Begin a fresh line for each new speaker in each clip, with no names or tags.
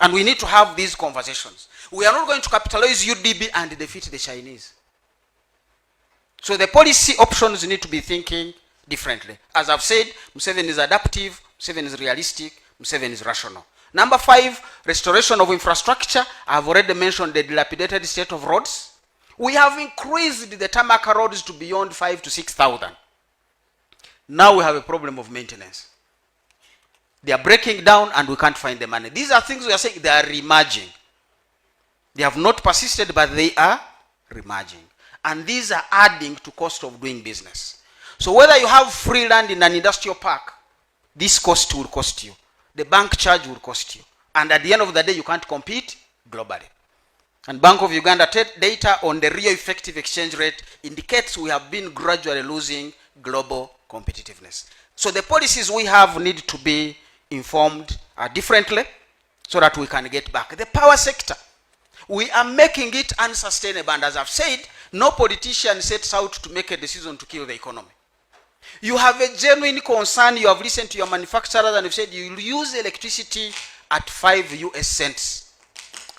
And we need to have these conversations. We are not going to capitalize UDB and defeat the Chinese. So the policy options need to be thinking differently. As I've said, Museveni is adaptive, Museveni is realistic, Museveni is rational. Number 5, restoration of infrastructure. I've already mentioned the dilapidated state of roads. We have increased the tarmac roads to beyond 5,000 to 6,000. Now we have a problem of maintenance. They are breaking down and we can't find the money. These are things we are saying they are remerging. They have not persisted, but they are remerging. And these are adding to cost of doing business. So whether you have free land in an industrial park, this cost will cost you. The bank charge will cost you. And at the end of the day, you can't compete globally. And Bank of Uganda data on the real effective exchange rate indicates we have been gradually losing global competitiveness. So the policies we have need to be informed differently so that we can get back. The power sector, we are making it unsustainable. And as I've said, no politician sets out to make a decision to kill the economy. You have a genuine concern, you have listened to your manufacturers and you've said you will use electricity at 5 US cents.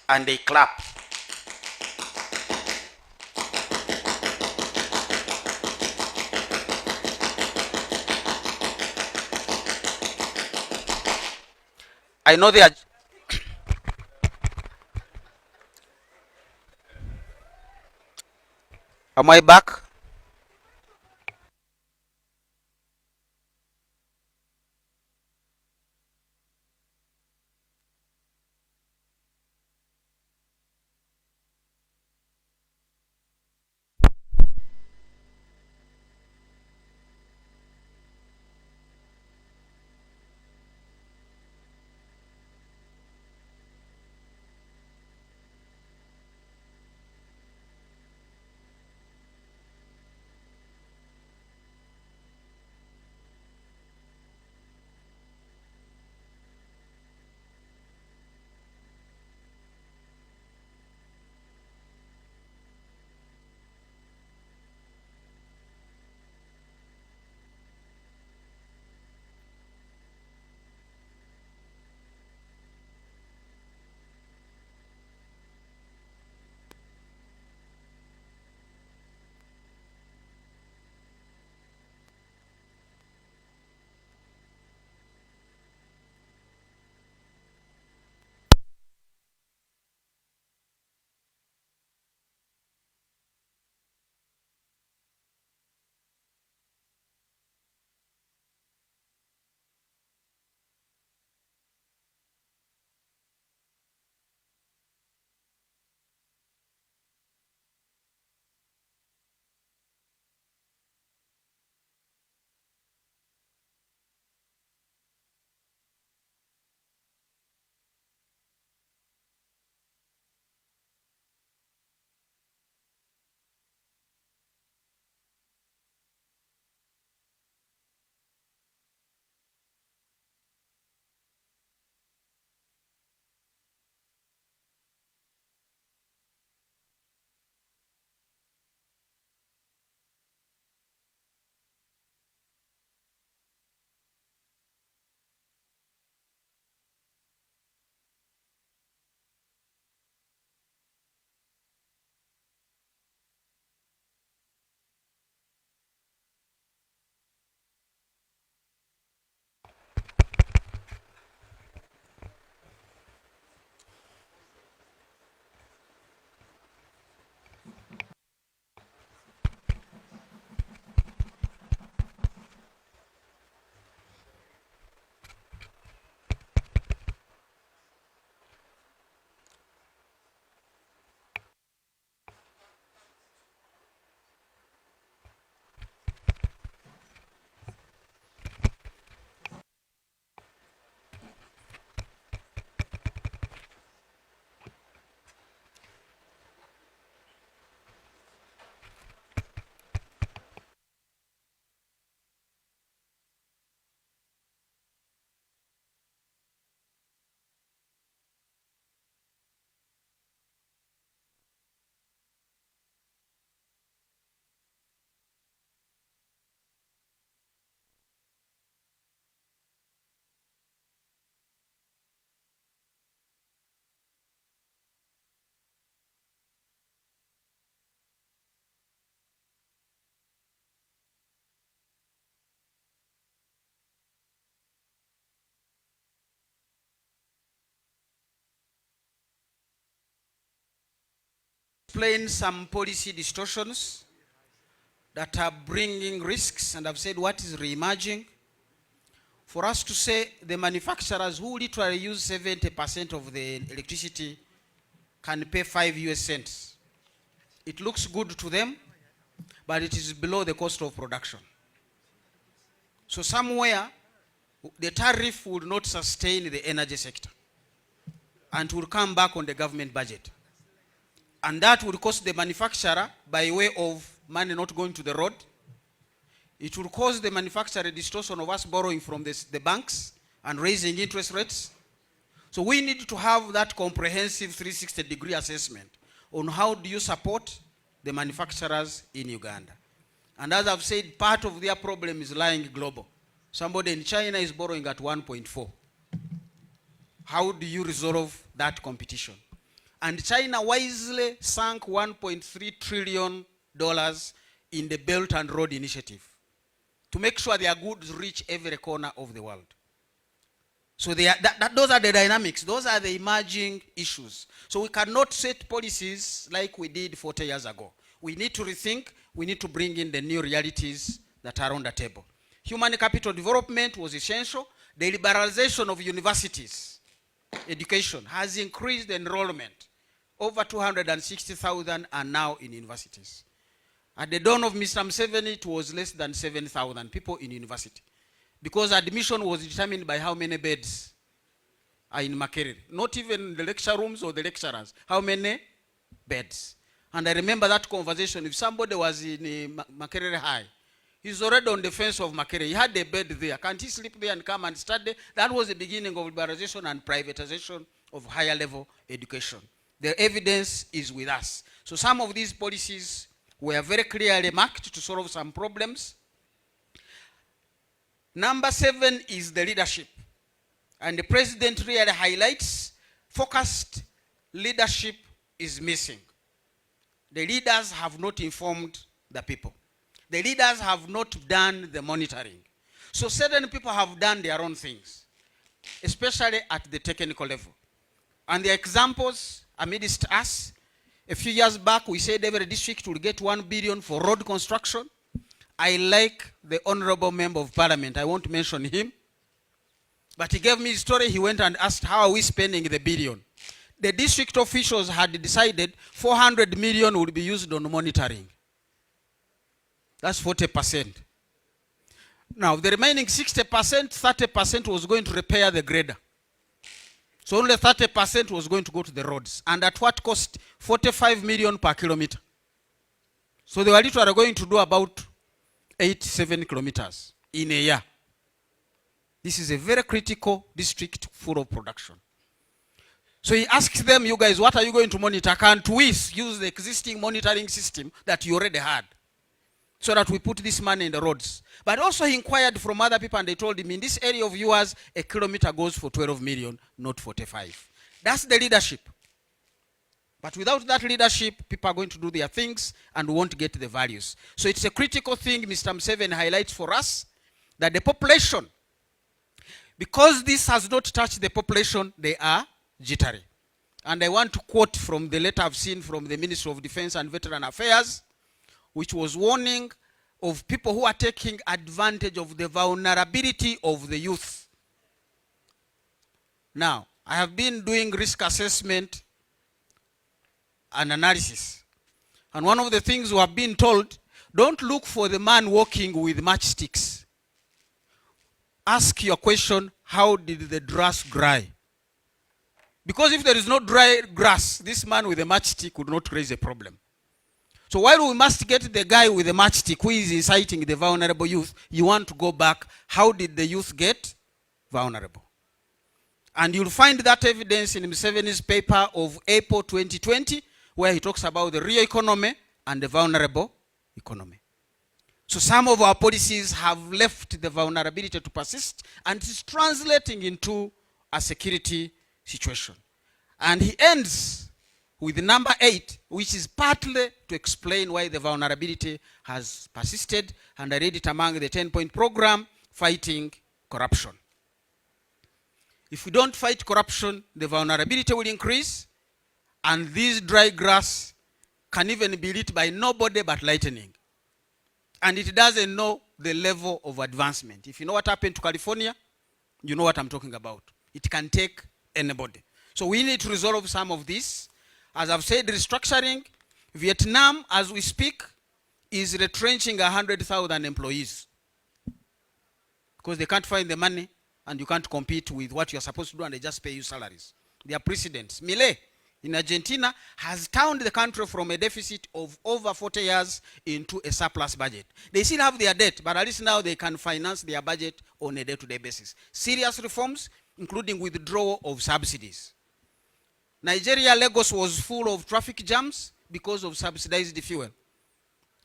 And they clap. I know they are. Am I back? Explain some policy distortions that are bringing risks, and I've said what is re-emerging. For us to say the manufacturers who literally use 70% of the electricity can pay 5 US cents. It looks good to them, but it is below the cost of production. So somewhere, the tariff would not sustain the energy sector and will come back on the government budget. And that will cost the manufacturer by way of money not going to the road. It will cause the manufacturer a distortion of us borrowing from the banks and raising interest rates. So we need to have that comprehensive 360-degree assessment on how do you support the manufacturers in Uganda. And as I've said, part of their problem is lying global. Somebody in China is borrowing at 1.4. How do you resolve that competition? And China wisely sank $1.3 trillion in the Belt and Road Initiative to make sure their goods reach every corner of the world. So those are the dynamics. Those are the emerging issues. So we cannot set policies like we did 40 years ago. We need to rethink. We need to bring in the new realities that are on the table. Human capital development was essential. The liberalization of universities, education, has increased the enrollment. Over 260,000 are now in universities. At the dawn of Mr. Museveni, it was less than 7,000 people in university, because admission was determined by how many beds are in Makerere. Not even the lecture rooms or the lecturers. How many beds? And I remember that conversation. If somebody was in Makerere High, he's already on the fence of Makerere. He had a bed there. Can't he sleep there and come and study? That was the beginning of liberalization and privatization of higher level education. The evidence is with us. So some of these policies were very clearly marked to solve some problems. Number 7 is the leadership. And the president really highlights focused leadership is missing. The leaders have not informed the people. The leaders have not done the monitoring. So certain people have done their own things, especially at the technical level. And the examples amidst us, a few years back we said every district will get 1 billion for road construction. I like the honorable member of parliament, I won't mention him, but he gave me his story. He went and asked, how are we spending the billion? The district officials had decided 400 million would be used on monitoring. That's 40%. Now the remaining 60%, 30% was going to repair the grader. So only 30% was going to go to the roads. And at what cost? 45 million per kilometer. So they were literally going to do about 87 kilometers in a year. This is a very critical district full of production. So he asked them, you guys, what are you going to monitor? Can't we use the existing monitoring system that you already had, so that we put this money in the roads? But also he inquired from other people, and they told him, in this area of yours, a kilometer goes for 12 million, not 45. That's the leadership. But without that leadership, people are going to do their things and won't get the values. So it's a critical thing Mr. Museveni highlights for us, that the population, because this has not touched the population, they are jittery. And I want to quote from the letter I've seen from the Ministry of Defense and Veteran Affairs, which was warning of people who are taking advantage of the vulnerability of the youth. Now, I have been doing risk assessment and analysis. And one of the things we have been told, don't look for the man walking with matchsticks. Ask your question, how did the grass dry? Because if there is no dry grass, this man with a matchstick would not raise a problem. So while we must get the guy with the matchstick who is inciting the vulnerable youth, you want to go back, how did the youth get vulnerable? And you'll find that evidence in Museveni's paper of April 2020, where he talks about the real economy and the vulnerable economy. So some of our policies have left the vulnerability to persist, and it's translating into a security situation. And he ends with number 8, which is partly to explain why the vulnerability has persisted, and I read it among the 10-point program, fighting corruption. If we don't fight corruption, the vulnerability will increase, and this dry grass can even be lit by nobody but lightning. And it doesn't know the level of advancement. If you know what happened to California, you know what I'm talking about. It can take anybody. So we need to resolve some of this. As I've said, restructuring. Vietnam, as we speak, is retrenching 100,000 employees because they can't find the money and you can't compete with what you're supposed to do and they just pay you salaries. Their precedents. Milei in Argentina has turned the country from a deficit of over 40 years into a surplus budget. They still have their debt, but at least now they can finance their budget on a day-to-day basis. Serious reforms, including withdrawal of subsidies. Nigeria, Lagos was full of traffic jams because of subsidized fuel.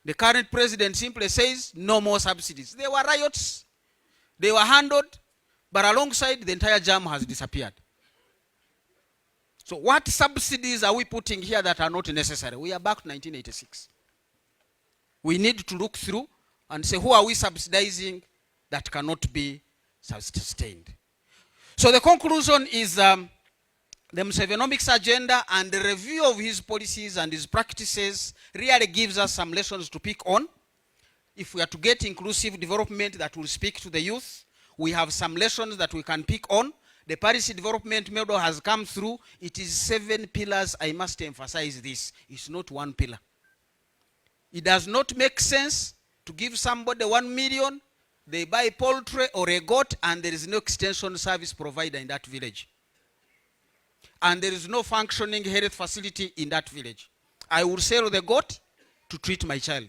The current president simply says no more subsidies. There were riots, they were handled, but alongside the entire jam has disappeared. So what subsidies are we putting here that are not necessary? We are back to 1986. We need to look through and say, who are we subsidizing that cannot be sustained? So the conclusion is the Musevenomics agenda and the review of his policies and his practices really gives us some lessons to pick on. If we are to get inclusive development that will speak to the youth, we have some lessons that we can pick on. The Paris Development Model has come through. It is 7 pillars. I must emphasize this. It's not 1 pillar. It does not make sense to give somebody 1 million, they buy poultry or a goat, and there is no extension service provider in that village. And there is no functioning health facility in that village. I will sell the goat to treat my child.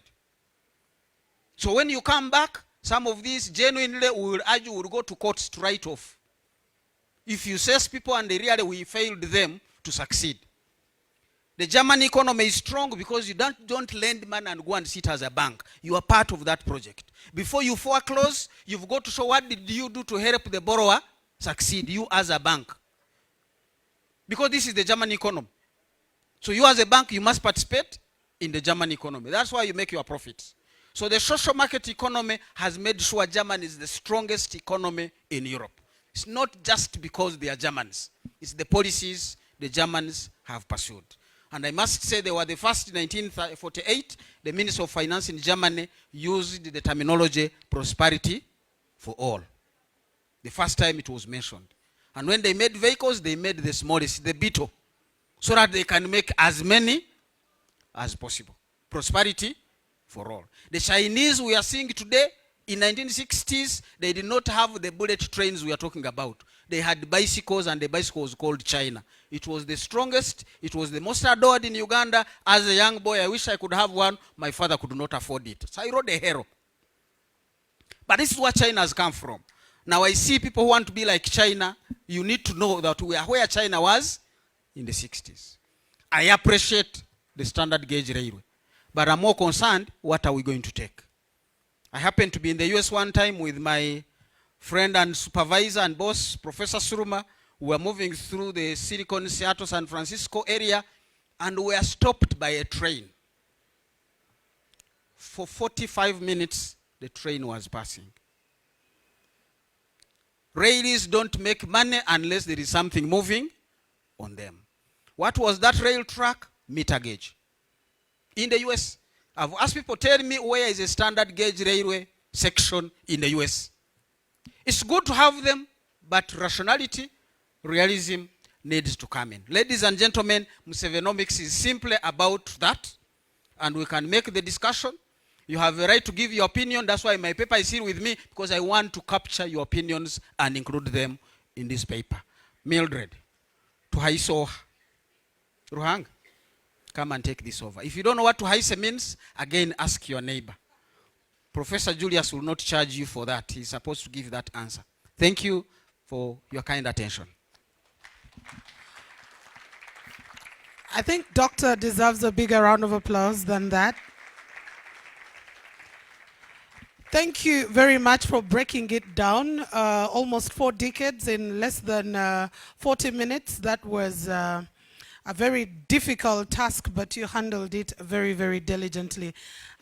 So when you come back, some of these genuinely will argue, will go to courts to write off. If you assess people and they really we failed them to succeed. The German economy is strong because you don't lend money and go and sit as a bank. You are part of that project. Before you foreclose, you've got to show what did you do to help the borrower succeed, you as a bank. Because this is the German economy. So you as a bank, you must participate in the German economy. That's why you make your profits. So the social market economy has made sure Germany is the strongest economy in Europe. It's not just because they are Germans. It's the policies the Germans have pursued. And I must say they were the first in 1948, the Minister of Finance in Germany used the terminology prosperity for all. The first time it was mentioned. And when they made vehicles, they made the smallest, the Beetle, so that they can make as many as possible. Prosperity for all. The Chinese we are seeing today, in 1960s, they did not have the bullet trains we are talking about. They had bicycles, and the bicycle was called China. It was the strongest. It was the most adored in Uganda. As a young boy, I wish I could have one. My father could not afford it. So I rode a Hero. But this is where China has come from. Now I see people who want to be like China. You need to know that we are where China was in the 60s. I appreciate the standard gauge railway. But I'm more concerned, what are we going to take? I happened to be in the US one time with my friend and supervisor and boss, Professor Suruma. We were moving through the Silicon, Seattle, San Francisco area, and we were stopped by a train. For 45 minutes, the train was passing. Rails don't make money unless there is something moving on them. What was that rail track? Meter gauge. In the US, I've asked people, tell me where is a standard gauge railway section in the US. It's good to have them, but rationality, realism needs to come in. Ladies and gentlemen, Musevenomics is simply about that, and we can make the discussion. You have a right to give your opinion. That's why my paper is here with me, because I want to capture your opinions and include them in this paper. Mildred, tuhaiso Ruhang, come and take this over. If you don't know what tuhaise means, again, ask your neighbor. Professor Julius will not charge you for that. He's supposed to give that answer. Thank you for your kind attention.
I think Doctor deserves a bigger round of applause than that. Thank you very much for breaking it down. Almost 4 decades in less than 40 minutes. That was a very difficult task, but you handled it very, very diligently.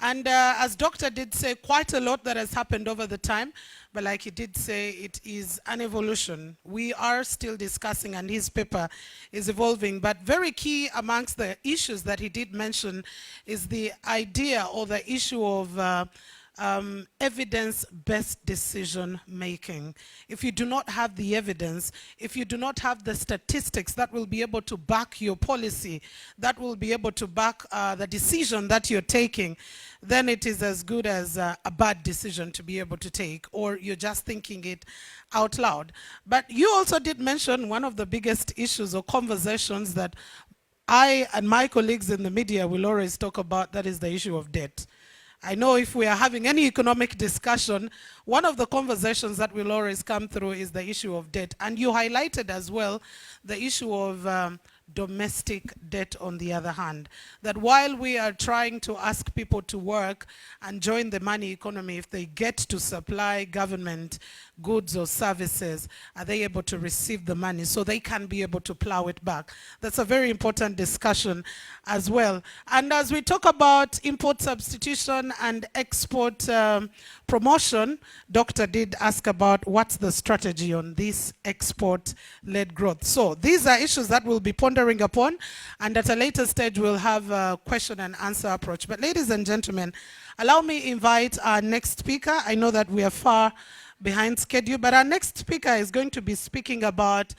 And as Doctor did say, quite a lot that has happened over the time, but like he did say, it is an evolution. We are still discussing, and his paper is evolving, but very key amongst the issues that he did mention is the idea or the issue of evidence-based decision making. If you do not have the evidence, if you do not have the statistics that will be able to back your policy, that will be able to back the decision that you're taking, then it is as good as a bad decision to be able to take, or you're just thinking it out loud. But you also did mention one of the biggest issues or conversations that I and my colleagues in the media will always talk about, that is the issue of debt. I know if we are having any economic discussion, one of the conversations that will always come through is the issue of debt. And you highlighted as well the issue of domestic debt on the other hand. That while we are trying to ask people to work and join the money economy, if they get to supply government goods or services, are they able to receive the money so they can be able to plow it back? That's a very important discussion as well. And as we talk about import substitution and export promotion, Doctor did ask about what's the strategy on this export-led growth. So these are issues that we'll be pondering upon, and at a later stage we'll have a question and answer approach. But ladies and gentlemen, allow me invite our next speaker. I know that we are far behind schedule, but our next speaker is going to be speaking about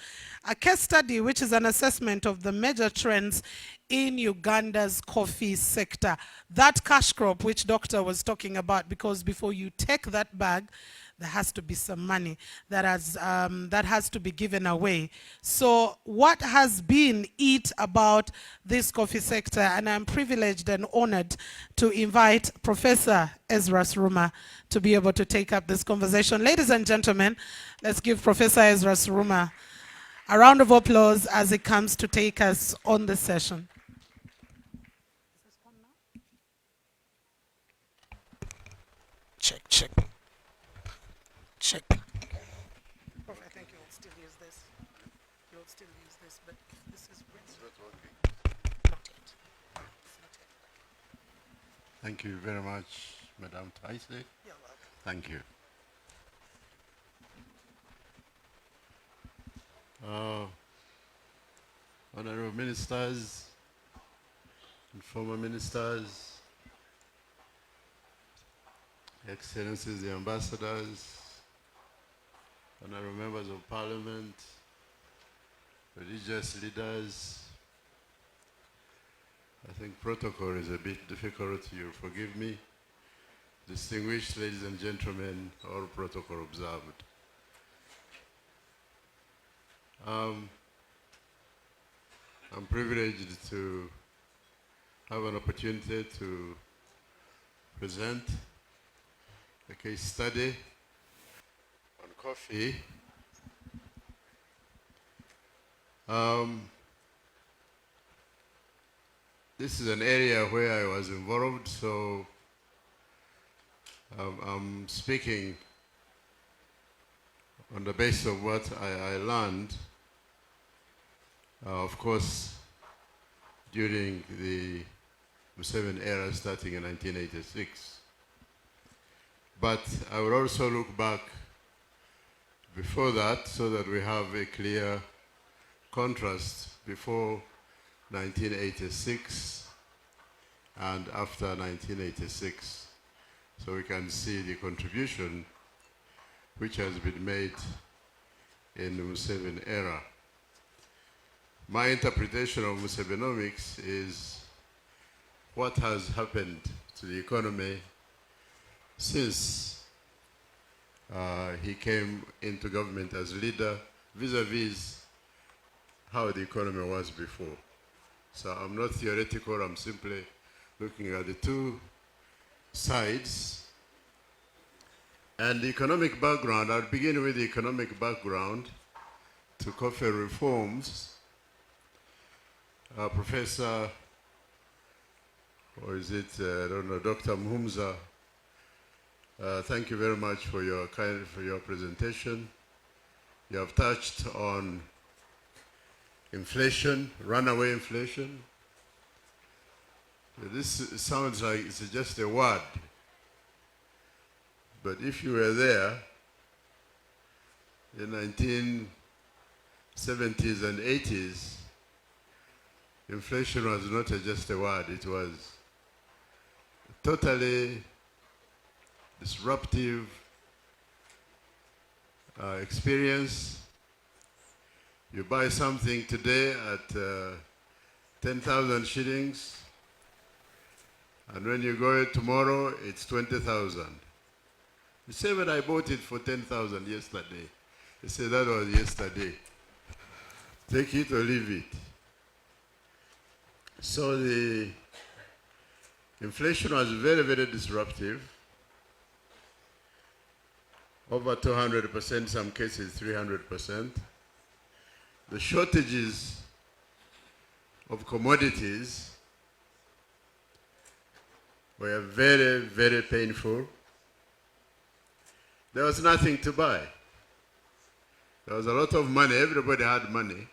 a case study, which is an assessment of the major trends in Uganda's coffee sector. That cash crop which Doctor was talking about, because before you take that bag, there has to be some money that has to be given away. So what has been it about this coffee sector? And I'm privileged and honored to invite Professor Ezra Suruma to be able to take up this conversation. Ladies and gentlemen, let's give Professor Ezra Suruma a round of applause as he comes to take us on the session. Check, check. Check. Prof, I think you'll still use this. You'll still use this, but this is not working. Not yet. It's not yet.
Thank you very much, Madam Taise.
You're welcome.
Thank you. Honorable ministers and former ministers, Excellencies, the ambassadors, honorable members of parliament, religious leaders. I think protocol is a bit difficult, you'll forgive me. Distinguished ladies and gentlemen, all protocol observed. I'm privileged to have an opportunity to present a case study on coffee. This is an area where I was involved, so I'm speaking on the basis of what I learned, of course, during the Museveni era starting in 1986. But I will also look back before that so that we have a clear contrast before 1986 and after 1986, so we can see the contribution which has been made in the Museveni era. My interpretation of Musevenomics is what has happened to the economy since he came into government as leader vis-a-vis how the economy was before. So I'm not theoretical, I'm simply looking at the two sides. And the economic background, I'll begin with the economic background to coffee reforms. Professor, or is it, I don't know, Dr. Muhumza, thank you very much for your presentation. You have touched on inflation, runaway inflation. This sounds like it's just a word. But if you were there in 1970s and 80s, inflation was not just a word, it was totally disruptive experience. You buy something today at 10,000 shillings, and when you go tomorrow, it's 20,000. You say, but I bought it for 10,000 yesterday. You say, that was yesterday. Take it or leave it. So the inflation was very, very disruptive. Over 200%, some cases 300%. The shortages of commodities were very, very painful. There was nothing to buy. There was a lot of money. Everybody had money.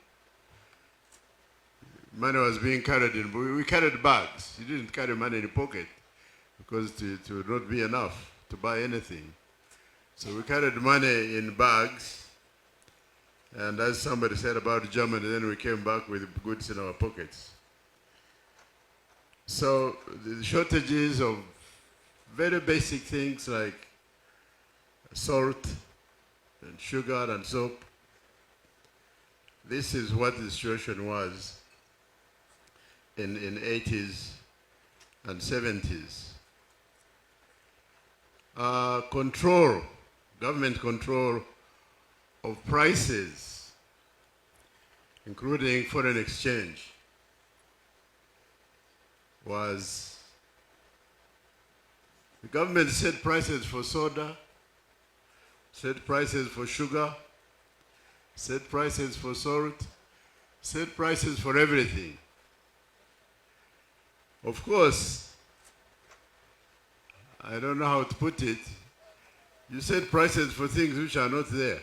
Money was being carried in. We carried bags. You didn't carry money in your pocket because it would not be enough to buy anything. So we carried money in bags. And as somebody said about Germany, then we came back with goods in our pockets. So the shortages of very basic things like salt and sugar and soap, this is what the situation was in 80s and 70s. Government control of prices, including foreign exchange, was the government set prices for soda, set prices for sugar, set prices for salt, set prices for everything. Of course, I don't know how to put it, you set prices for things which are not there.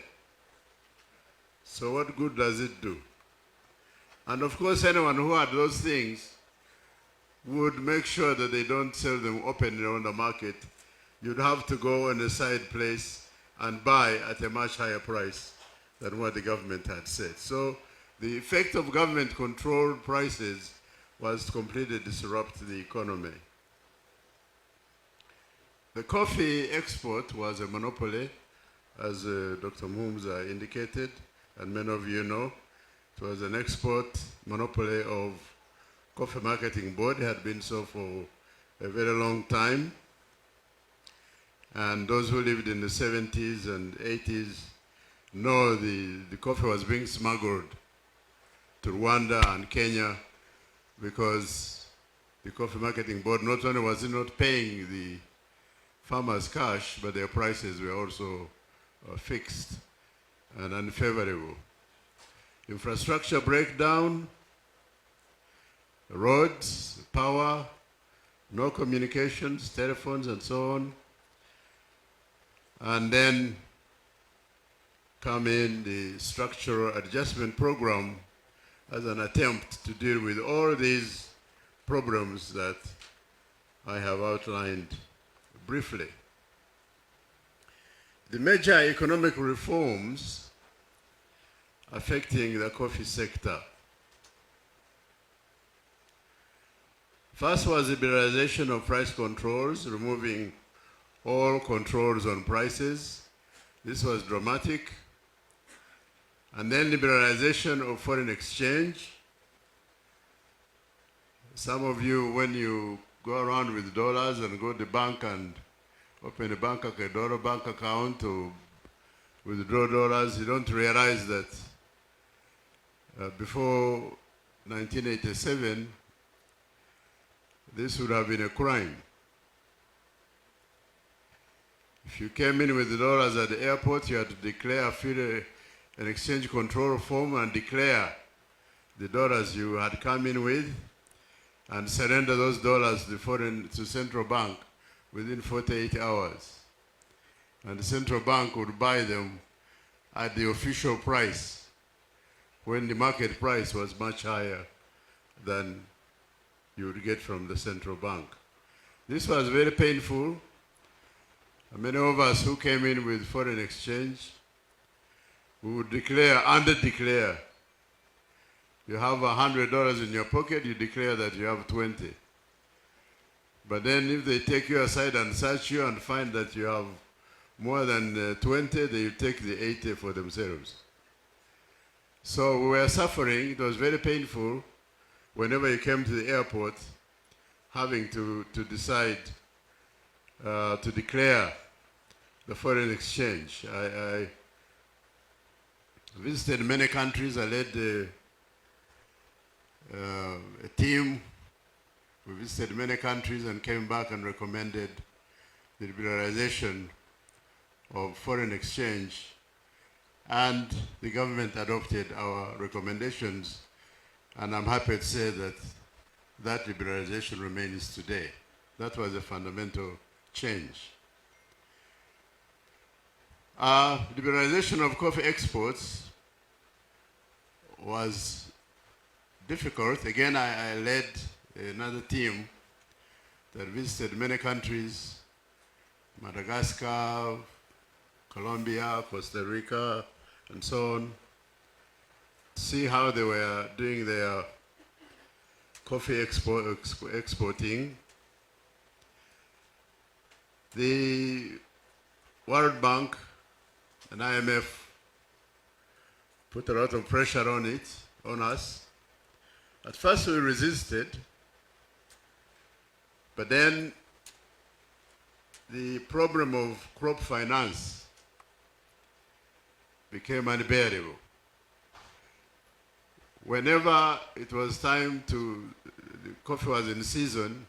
So what good does it do? And of course, anyone who had those things would make sure that they don't sell them openly on the market. You'd have to go in a side place and buy at a much higher price than what the government had said. So the effect of government controlled prices was to completely disrupt the economy. The coffee export was a monopoly, as Dr. Mhumza indicated, and many of you know. It was an export monopoly of Coffee Marketing Board. It had been so for a very long time. And those who lived in the 70s and 80s know the coffee was being smuggled to Rwanda and Kenya because the Coffee Marketing Board not only was it not paying the farmers cash, but their prices were also fixed and unfavorable. Infrastructure breakdown, roads, power, no communications, telephones, and so on. And then come in the structural adjustment program as an attempt to deal with all these problems that I have outlined briefly. The major economic reforms affecting the coffee sector. First was the liberalization of price controls, removing all controls on prices. This was dramatic. And then liberalization of foreign exchange. Some of you, when you go around with dollars and go to the bank and open a dollar bank account to withdraw dollars, you don't realize that before 1987, this would have been a crime. If you came in with the dollars at the airport, you had to declare, fill an exchange control form and declare the dollars you had come in with and surrender those dollars to central bank within 48 hours. And the central bank would buy them at the official price when the market price was much higher than you would get from the central bank. This was very painful. Many of us who came in with foreign exchange, we would under-declare. You have $100 in your pocket, you declare that you have 20. But then if they take you aside and search you and find that you have more than 20, they take the 80 for themselves. So we were suffering. It was very painful whenever you came to the airport, having to decide to declare the foreign exchange. I visited many countries. I led a team. We visited many countries and came back and recommended the liberalization of foreign exchange, and the government adopted our recommendations, and I'm happy to say that that liberalization remains today. That was a fundamental change. Liberalization of coffee exports was difficult. Again, I led another team that visited many countries, Madagascar, Colombia, Costa Rica, and so on, to see how they were doing their coffee exporting. The World Bank and IMF put a lot of pressure on us. At first we resisted, but then the problem of crop finance became unbearable. Whenever it was time the coffee was in season,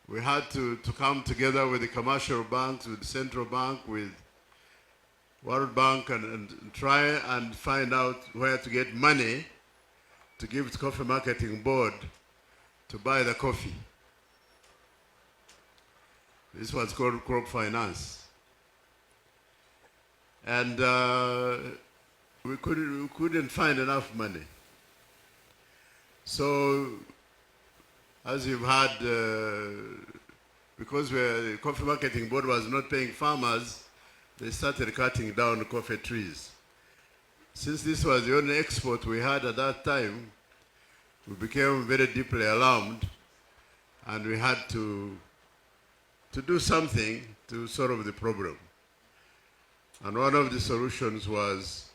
we had to come together with the commercial banks, with the central bank, with World Bank, and try and find out where to get money to give the Coffee Marketing Board to buy the coffee. This was called crop finance. And we couldn't find enough money. So, as you've heard, because the Coffee Marketing Board was not paying farmers, they started cutting down coffee trees. Since this was the only export we had at that time, we became very deeply alarmed, and we had to do something to solve the problem. And one of the solutions was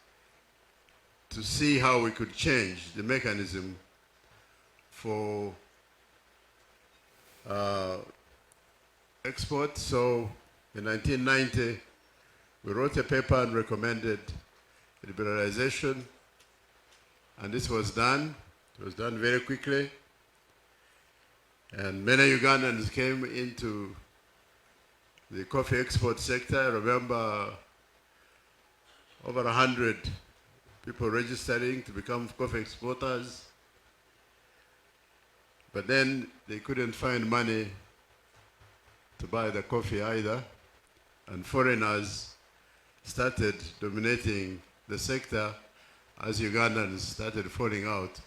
to see how we could change the mechanism for export. So in 1990, we wrote a paper and recommended liberalization, and this was done. It was done very quickly, and many Ugandans came into the coffee export sector. I remember over 100 people registering to become coffee exporters, but then they couldn't find money to buy the coffee either, and foreigners started dominating the sector as Ugandans started falling out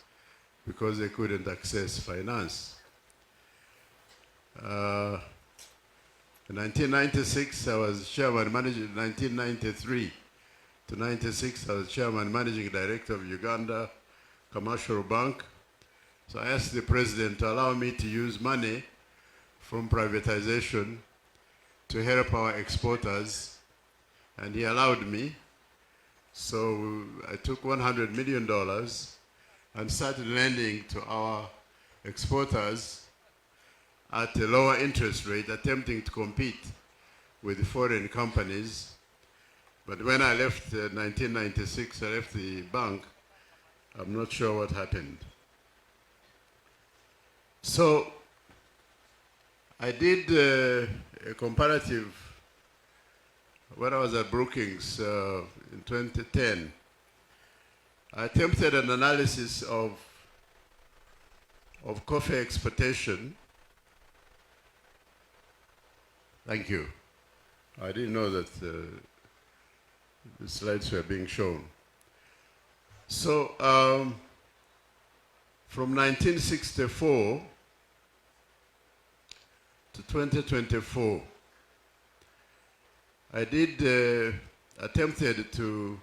because they couldn't access finance. In 1996, I was chairman managing, 1993 to 96, I was chairman managing director of Uganda Commercial Bank. So I asked the president to allow me to use money from privatization to help our exporters, and he allowed me. So I took $100 million and started lending to our exporters at a lower interest rate, attempting to compete with foreign companies. But when I left 1996, I left the bank, I'm not sure what happened. So I did a comparative when I was at Brookings in 2010. I attempted an analysis of coffee exportation. Thank you. I didn't know that the slides were being shown. So from 1964 to 2024, I did attempted to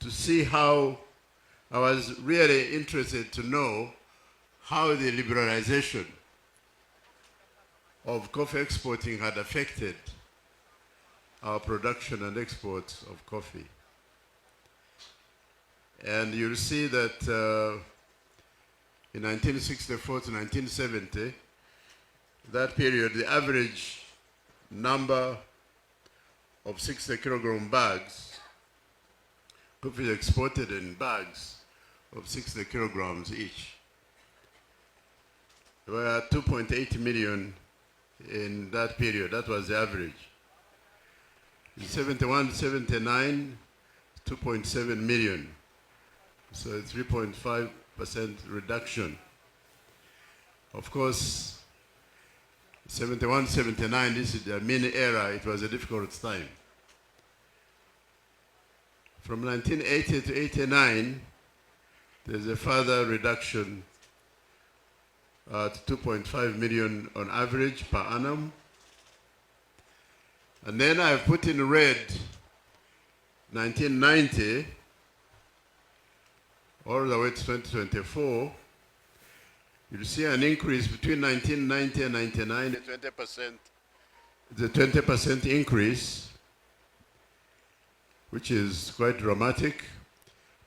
see how I was really interested to know how the liberalization of coffee exporting had affected our production and exports of coffee. And you'll see that in 1964 to 1970, that period, the average number of 60 kilogram bags, coffee exported in bags of 60 kilograms each. There were 2.8 million in that period. That was the average. In 71, 79, 2.7 million. So a 3.5% reduction. Of course, 71, 79, this is the mini era. It was a difficult time. From 1980 to 89, there's a further reduction to 2.5 million on average per annum. And then I've put in red 1990 all the way to 2024. You'll see an increase between 1990 and 99, the 20% increase, which is quite dramatic.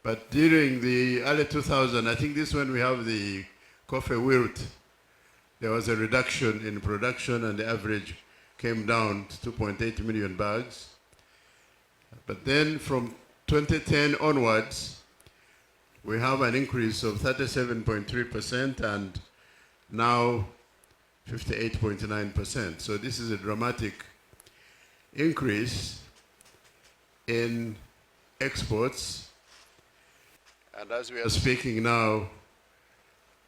But during the early 2000s, I think this when we have the coffee wilt, there was a reduction in production and the average came down to 2.8 million bags. But then from 2010 onwards, we have an increase of 37.3% and now 58.9%. So this is a dramatic increase in exports. And as we are speaking now,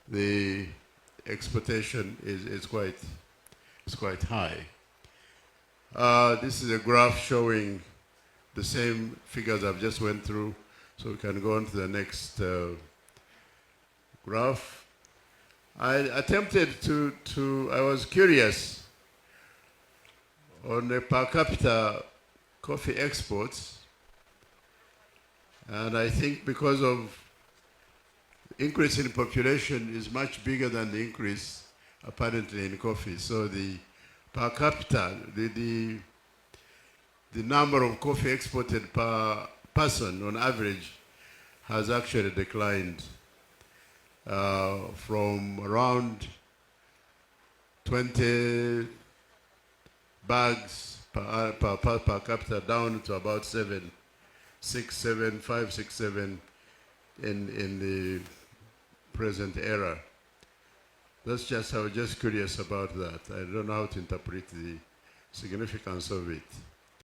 the exportation is quite high. This is a graph showing the same figures I've just went through. So we can go on to the next graph. I attempted I was curious on the per capita coffee exports. And I think because of increase in population is much bigger than the increase apparently in coffee. So the per capita, the number of coffee exported per person on average has actually declined from around 20 bags per capita down to about 5, 6, 7 in the present era. That's just, I was just curious about that. I don't know how to interpret the significance of it.